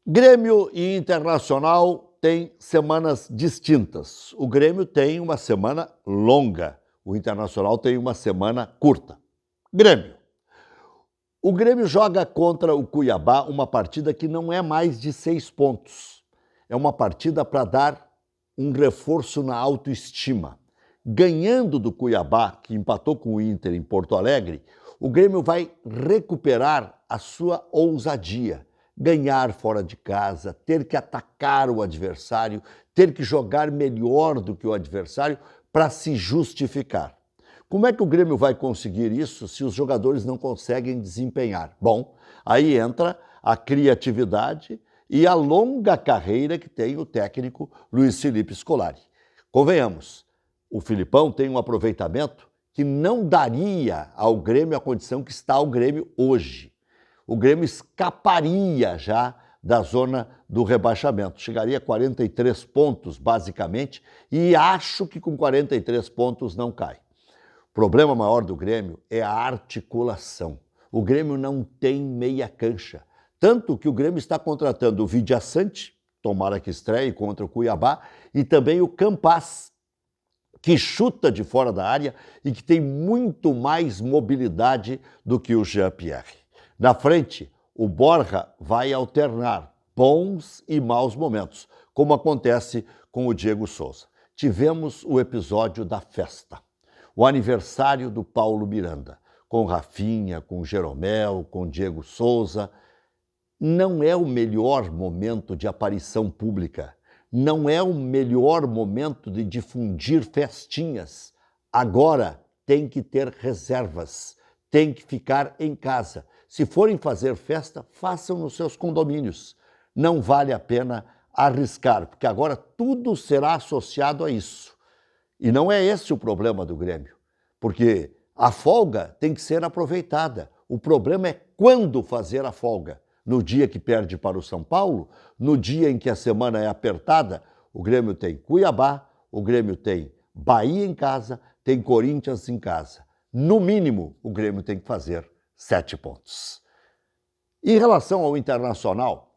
Grêmio e Internacional têm semanas distintas. O Grêmio tem uma semana longa, o Internacional tem uma semana curta. Grêmio. O Grêmio joga contra o Cuiabá uma partida que não é mais de 6 pontos. É uma partida para dar um reforço na autoestima. Ganhando do Cuiabá, que empatou com o Inter em Porto Alegre, o Grêmio vai recuperar a sua ousadia. Ganhar fora de casa, ter que atacar o adversário, ter que jogar melhor do que o adversário para se justificar. Como é que o Grêmio vai conseguir isso se os jogadores não conseguem desempenhar? Bom, aí entra a criatividade e a longa carreira que tem o técnico Luiz Felipe Scolari. Convenhamos, o Filipão tem um aproveitamento que não daria ao Grêmio a condição que está o Grêmio hoje. O Grêmio escaparia já da zona do rebaixamento. Chegaria a 43 pontos, basicamente, e acho que com 43 pontos não cai. O problema maior do Grêmio é a articulação. O Grêmio não tem meia cancha. Tanto que o Grêmio está contratando o Vidiaçante, tomara que estreie contra o Cuiabá, e também o Campaz, que chuta de fora da área e que tem muito mais mobilidade do que o Jean-Pierre. Na frente, o Borja vai alternar bons e maus momentos, como acontece com o Diego Souza. Tivemos o episódio da festa, o aniversário do Paulo Miranda, com Rafinha, com Jeromel, com Diego Souza. Não é o melhor momento de aparição pública, não é o melhor momento de difundir festinhas. Agora tem que ter reservas, tem que ficar em casa. Se forem fazer festa, façam nos seus condomínios. Não vale a pena arriscar, porque agora tudo será associado a isso. E não é esse o problema do Grêmio, porque a folga tem que ser aproveitada. O problema é quando fazer a folga. No dia que perde para o São Paulo, no dia em que a semana é apertada, o Grêmio tem Cuiabá, o Grêmio tem Bahia em casa, tem Corinthians em casa. No mínimo, o Grêmio tem que fazer 7 pontos. Em relação ao Internacional,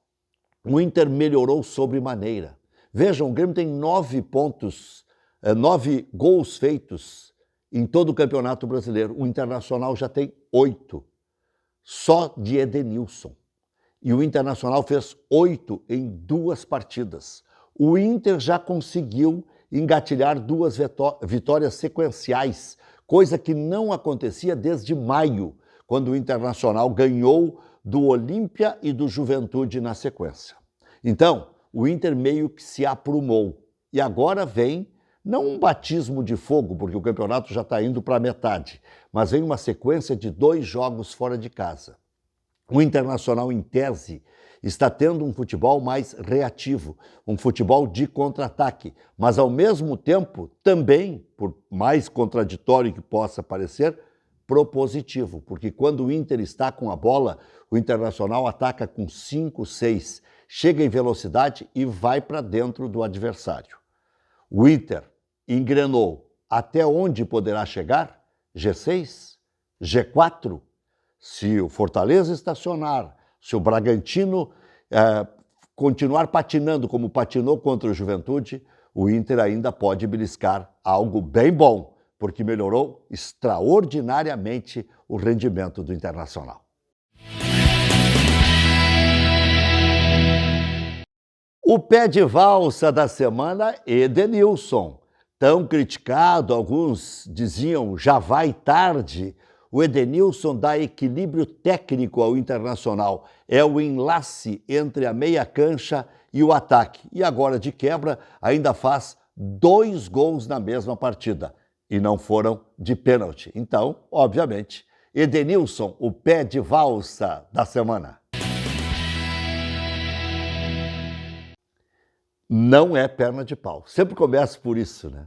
o Inter melhorou sobremaneira. Vejam, o Grêmio tem 9 pontos, 9 gols feitos em todo o Campeonato Brasileiro. O Internacional já tem 8, só de Edenilson. E o Internacional fez 8 em 2 partidas. O Inter já conseguiu engatilhar 2 vitórias sequenciais, coisa que não acontecia desde maio, quando o Internacional ganhou do Olímpia e do Juventude na sequência. Então, o Inter meio que se aprumou. E agora vem, não um batismo de fogo, porque o campeonato já está indo para a metade, mas vem uma sequência de 2 jogos fora de casa. O Internacional, em tese, está tendo um futebol mais reativo, um futebol de contra-ataque, mas, ao mesmo tempo, também, por mais contraditório que possa parecer, propositivo, porque quando o Inter está com a bola, o Internacional ataca com 5, 6, chega em velocidade e vai para dentro do adversário. O Inter engrenou. Até onde poderá chegar? G6? G4? Se o Fortaleza estacionar, se o Bragantino continuar patinando como patinou contra o Juventude, o Inter ainda pode beliscar algo bem bom, porque melhorou extraordinariamente o rendimento do Internacional. O pé de valsa da semana, Edenilson. Tão criticado, alguns diziam já vai tarde. O Edenilson dá equilíbrio técnico ao Internacional. É o enlace entre a meia cancha e o ataque. E agora, de quebra, ainda faz 2 gols na mesma partida. E não foram de pênalti. Então, obviamente, Edenilson, o pé de valsa da semana. Não é perna de pau. Sempre começo por isso, né?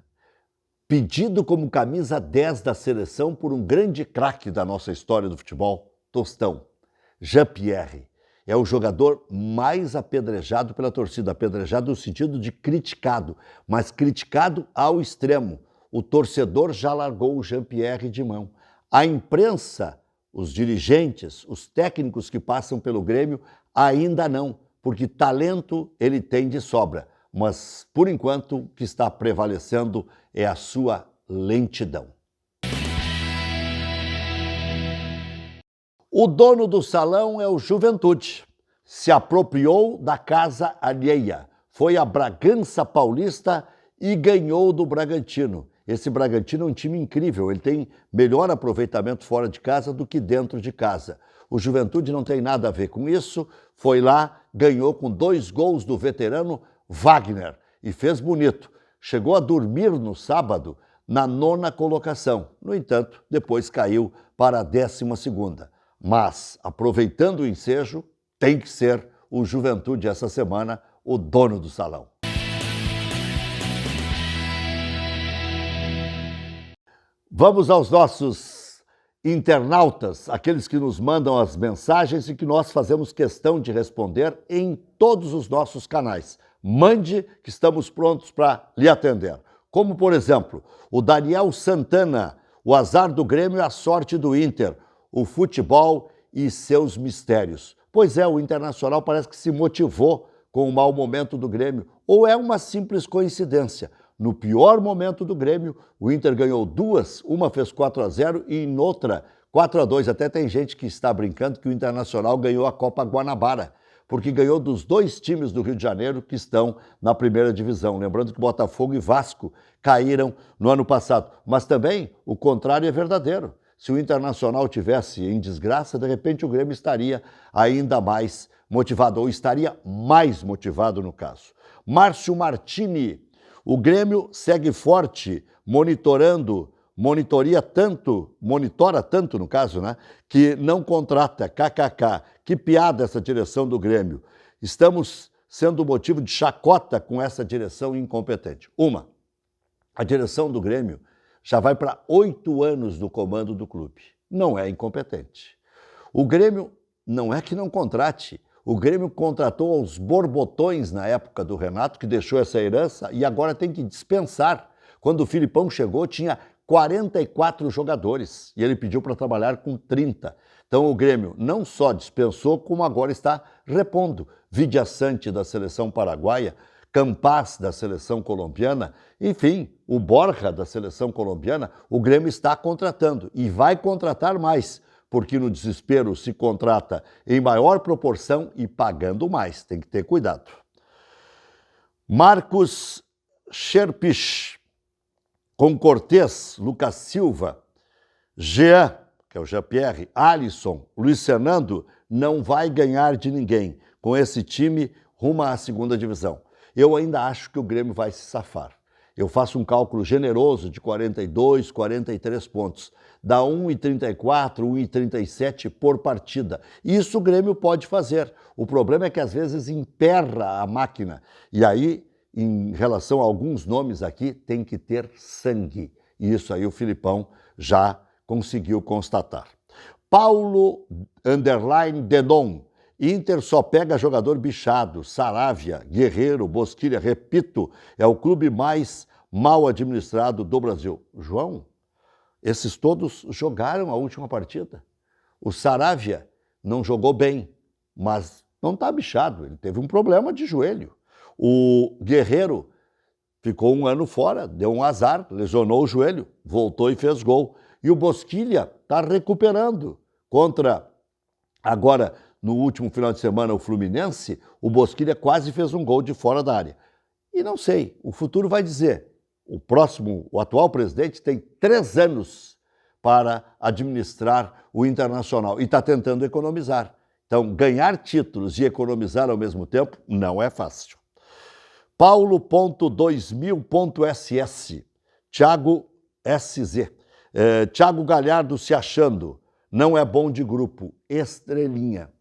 Pedido como camisa 10 da seleção por um grande craque da nossa história do futebol, Tostão. Jean-Pierre é o jogador mais apedrejado pela torcida. Apedrejado no sentido de criticado, mas criticado ao extremo. O torcedor já largou o Jean-Pierre de mão. A imprensa, os dirigentes, os técnicos que passam pelo Grêmio, ainda não. porque talento ele tem de sobra, mas por enquanto o que está prevalecendo é a sua lentidão. O dono do salão é o Juventude. Se apropriou da casa alheia. Foi a Bragança Paulista e ganhou do Bragantino. Esse Bragantino é um time incrível, ele tem melhor aproveitamento fora de casa do que dentro de casa. O Juventude não tem nada a ver com isso, foi lá, ganhou com 2 gols do veterano Wagner e fez bonito. Chegou a dormir no sábado na 9ª colocação. No entanto, depois caiu para a 12ª. Mas, aproveitando o ensejo, tem que ser o Juventude essa semana o dono do salão. Vamos aos nossos internautas, aqueles que nos mandam as mensagens e que nós fazemos questão de responder em todos os nossos canais. Mande, que estamos prontos para lhe atender. Como, por exemplo, o Daniel Santana, o azar do Grêmio e a sorte do Inter, o futebol e seus mistérios. Pois é, o Internacional parece que se motivou com o mau momento do Grêmio, ou é uma simples coincidência. No pior momento do Grêmio, o Inter ganhou 2, uma fez 4-0 e em outra 4-2. Até tem gente que está brincando que o Internacional ganhou a Copa Guanabara, porque ganhou dos 2 times do Rio de Janeiro que estão na primeira divisão. Lembrando que Botafogo e Vasco caíram no ano passado. Mas também o contrário é verdadeiro. Se o Internacional tivesse em desgraça, de repente o Grêmio estaria ainda mais motivado, ou estaria mais motivado no caso. Márcio Martini, o Grêmio segue forte, monitora tanto no caso, né, que não contrata, kkk. Que piada essa direção do Grêmio. Estamos sendo motivo de chacota com essa direção incompetente. A direção do Grêmio já vai para 8 anos do comando do clube. Não é incompetente. O Grêmio não é que não contrate. O Grêmio contratou aos borbotões na época do Renato, que deixou essa herança, e agora tem que dispensar. Quando o Filipão chegou, tinha 44 jogadores e ele pediu para trabalhar com 30. Então o Grêmio não só dispensou, como agora está repondo. Vidia Sante da seleção paraguaia, Campas da seleção colombiana, enfim, o Borja da seleção colombiana, o Grêmio está contratando e vai contratar mais, porque no desespero se contrata em maior proporção e pagando mais, tem que ter cuidado. Marcos Scherpich, com Cortez, Lucas Silva, Jean, que é o Jean-Pierre, Alisson, Luiz Fernando, não vai ganhar de ninguém. Com esse time, rumo à 2ª divisão. Eu ainda acho que o Grêmio vai se safar. Eu faço um cálculo generoso de 42, 43 pontos. Dá 1,34, 1,37 por partida. Isso o Grêmio pode fazer. O problema é que às vezes emperra a máquina. E aí, em relação a alguns nomes aqui, tem que ter sangue. E isso aí o Filipão já conseguiu constatar. Paulo Denon. Inter só pega jogador bichado, Saravia, Guerreiro, Bosquilha, repito, é o clube mais mal administrado do Brasil. João, esses todos jogaram a última partida. O Saravia não jogou bem, mas não está bichado, ele teve um problema de joelho. O Guerreiro ficou 1 ano fora, deu um azar, lesionou o joelho, voltou e fez gol. E o Bosquilha está recuperando contra, agora, no último final de semana, o Fluminense, o Bosquilha quase fez um gol de fora da área. E não sei, o futuro vai dizer. O atual presidente tem 3 anos para administrar o Internacional e está tentando economizar. Então, ganhar títulos e economizar ao mesmo tempo não é fácil. Paulo.2000.ss, Thiago SZ, Thiago Galhardo se achando, não é bom de grupo, estrelinha.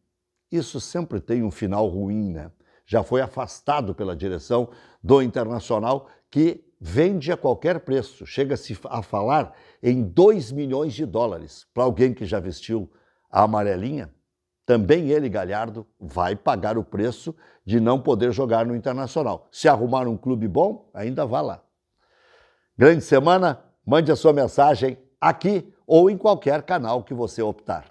Isso sempre tem um final ruim, né? Já foi afastado pela direção do Internacional, que vende a qualquer preço. Chega-se a falar em 2 milhões de dólares. Para alguém que já vestiu a amarelinha, também ele, Galhardo, vai pagar o preço de não poder jogar no Internacional. Se arrumar um clube bom, ainda vá lá. Grande semana, mande a sua mensagem aqui ou em qualquer canal que você optar.